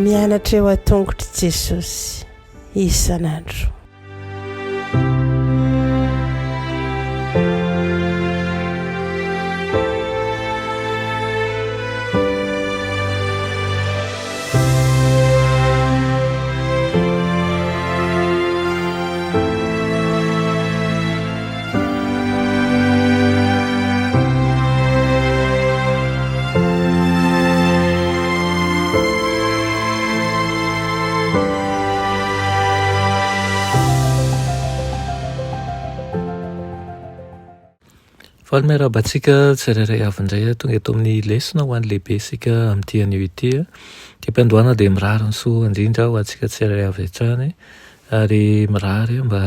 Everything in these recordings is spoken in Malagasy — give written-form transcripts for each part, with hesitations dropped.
mianatra eo atongotry Jesosy isan'andro. Miarabantsika tsirairay avy indray tonga eto amin'ny lesona ho an'ny lehibe sika amin'ity anio ity. Dia mpandoana dia mirary ny soa indrindra ho antsika tsirairay avy hatrany ary mirary mba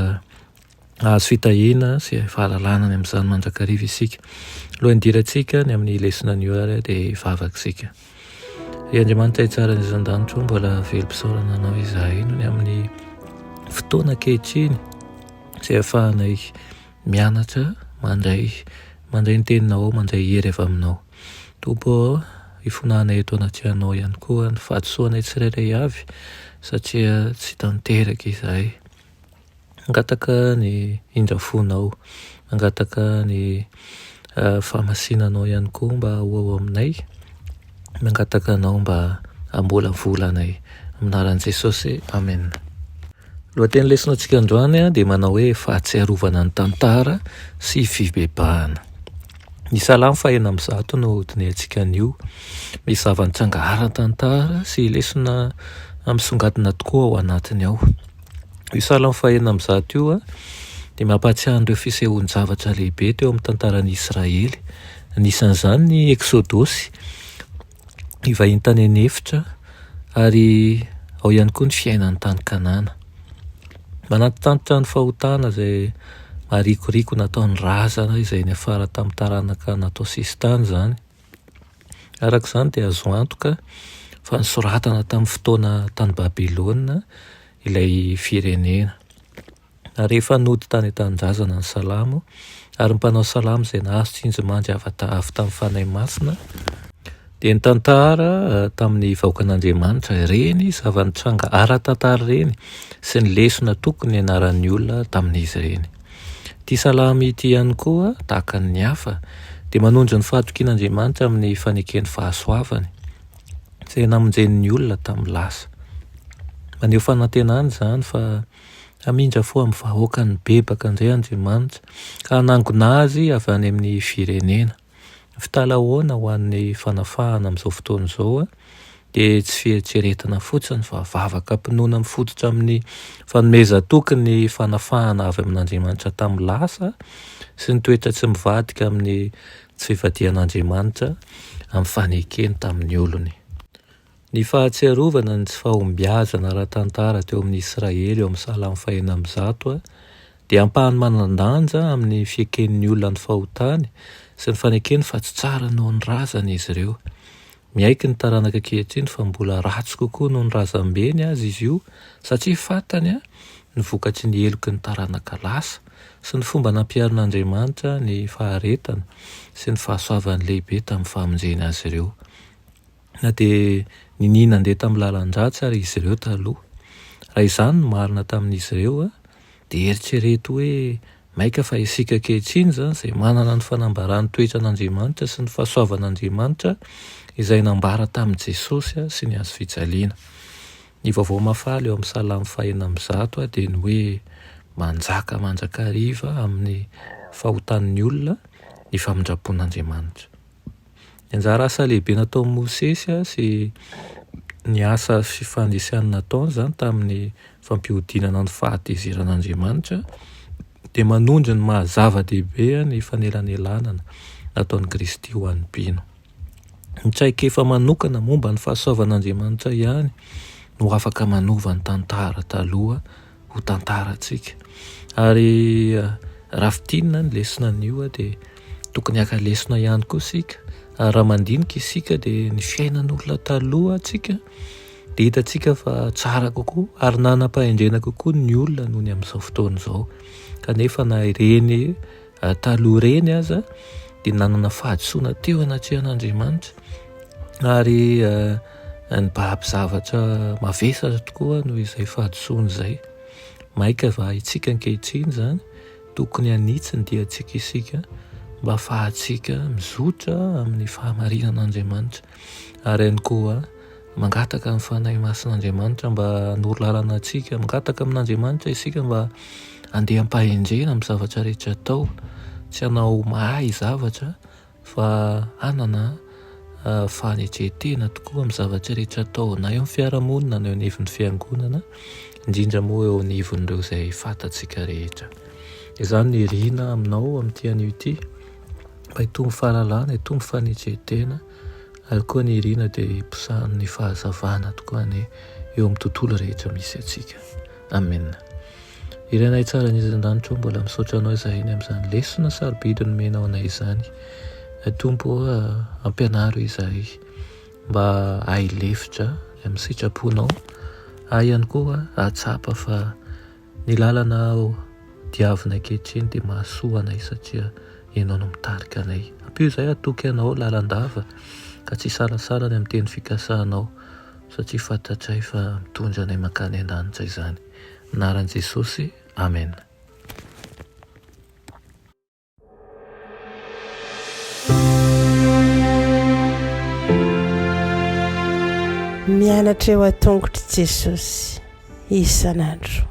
ahazo fitahiana sy fahalalana ny amin'izany mandrakariva isika. Alohan'ny hidirantsika ny amin'ny lesona anio ary dia vavaka isika. Ry Andriamanitra tsara ny zan-danitro mbola velom-pisaorana anao izahay no ny amin'ny fotoana ankehitriny izay ahafahanay mianatra mandray ny teninao, mandray hery avy aminao. Tompo ifonanay eto anaty anao ihany koa ny fahadisoanay tsirairay avy satria tsy tanteraka izahay. Mangataka ny indrafonao, mangataka ny fahamasinanao ihany koa mba ho aminay, mangataka anao mba hambola volanay. Aminaran'i Jesosy, amen. Lohateny lesonantsika androany dia manao hoe fahatsiarovana ny tantara sy fibebahana. Ny salamo 100 no dinentsika anio. Misy zava-nitranga ara-tantara sy lesona misongadina tokoa ao anatiny ao. Io salamo 100 io dia mampatsiahy ireo fisehoan-javatra lehibe teo amin'ny tantaran'i Israely. Anisan'izany ny Eksodosy, ivahiny tany anefitra ary ao ihany koa ny fiainan'ny tany Kanana. Manatitantitra ny fahotana izay marikoriko nataon'ny razana izay ny afara tamin'ny taranaka natao sisy tany izany. Araka izany dia azo antoka fa nisoratana tamin'ny fotoana tany Babilôna ilay firenena. Rehefa nody tany an-tanindrazana ny salamo ary ny mpanao salamo izay nahazo tsinjomandry avy tamin'ny fanahy masina dia ny tantara tamin'ny vahoakan'Andriamanitra ireny zava-nitranga ara-tantara ireny sy ny lesona tokony ianaran'ny olona tamin'izy ireny. Ity salamy ity ihany koa tahaka ny hafa dia manondro ny fahatokian'Andriamanitra amin'ny faneken'ny fahasoavany izay namonjen'ny olona tamin'ny lasa. Maneho fanantenana izany fa hamindra foa amin'ny vahoakany bebaka indray Andriamanitra ka hanangona azy avy any amin'ny firenena. Fitalahoana ho an'ny fanafahana amin'izao fotoana izao dia tsy fieritreretana fotsiny fa vavaka ampinoana mifototra amin'ny fanomeza tokony fanafahana avy amin'Andriamanitra tamin'ny lasa sy ny toetra tsy mivadika amin'ny tsy fivadihan'Andriamanitra amin'ny fanekeny tamin'ny olony. Ny fahatsiarovana ny tsy fahombiazana ara-tantara teo amin'ny Israely eo amin'ny salamo 100 dia ampahany manan-danja amin'ny fieken'ny olona ny fahotany sy ny fanekeny fa tsy tsara noho ny razana izy ireo. Miaiky ny taranaka ankehitriny fa mbola ratsy kokoa noho ny razam-beny azy izy io satria fantany ny vokatry ny heloky ny taranaka lasa sy ny fomba nampiarin'Andriamanitra ny faharetana sy ny fahasoavany lehibe tamin'ny famonjeny azy ireo. Na dia ninina andeha tamin'ny lalan-dratsy ary izy ireo taloha. Raha izany no marina tamin'izy ireo dia eritrereto hoe maika fa isika ankehitriny izany izay manana ny fanambarany toetra an'Andriamanitra sy ny fahasoavan'Andriamanitra izay nambara tamin'i Jesosy sy ny azo fijaliana. Ny vaovao mafaly eo amin'ny salamo 100 dia ny hoe manjaka mandrakariva amin'ny fahotan'ny olona ny famindrapon'Andriamanitra. Ny anjara asa lehibe nataon'i Mosesy sy ny asa fifandraisany nataony izany tamin'ny fampihodinana ny fahatezeran'Andriamanitra dia manondro ny mahazava-dehibe ny fanelanelanana nataon'i Kristy ho an'ny mpino. Ny traikefa manokana momba ny fahasoavan'Andriamanitra ihany no afaka manova ny tantara taloha ho tantarantsika. Ary rafitinina ny lesona an'io dia tokony haka lesona ihany koa isika. Raha mandinika isika dia ny fiainan'olona taloha tsika dia hitantsika fa tsara kokoa ary nanam-pahendrena kokoa ny olona noho ny amin'izao fotoana izao. Kanefa na ireny taloha reny aza dia nanana fahadisoana teo anatrehan'Andriamanitra ary nibaby zavatra mavesatra tokoa noho izay fahadisoana izay. Maika va itsika ankehitriny zany tokony hanitsy ny diantsika isika mba ahafahantsika mizotra amin'ny fahamarinan'Andriamanitra ary ihany koa mangataka amin'ny fanahy masin'Andriamanitra mba hanoro lalana antsika, mangataka amin'Andriamanitra isika mba andeha ampahendrena amin'ny zavatra rehetra atao, tsy hanao mahay zavatra fa hanana fanetretena tokoa amin'ny zavatra rehetra atao, na eo amin'ny fiarahamonina na eo anivon'ny fiangonana, indrindra moa eo anivon'ireo izay fantatsika rehetra. Izany ny riana aminao amin'ity anio ity mba hitombo fahalalana, hitombo fanetretena ary koa ny riana dia hiposahan'ny fahazavana tokoa ny eo amin'ny tontolo rehetra misy atsika. Amen. Irenay tsara ny izan-danitra mbola misaotra anao izahay amin'izany lesona sarobidy nomenao anay izany. Tompo ampianaro izahay mba hailefitra amin'ny sitraponao, ihany koa ahatsapa fa ny lalana diavina ankehitriny dia mahasoa anay satria ianao no mitarika anay. Ampio izay atoky anao lalandava ka tsy salasalany amin'ny teny fikasahanao satria fantatray fa mitondra anay mankany an-danitra izany. Anaran'i Jesosy, amen. Mianatra eo an-tongotry Jesosy isan'andro.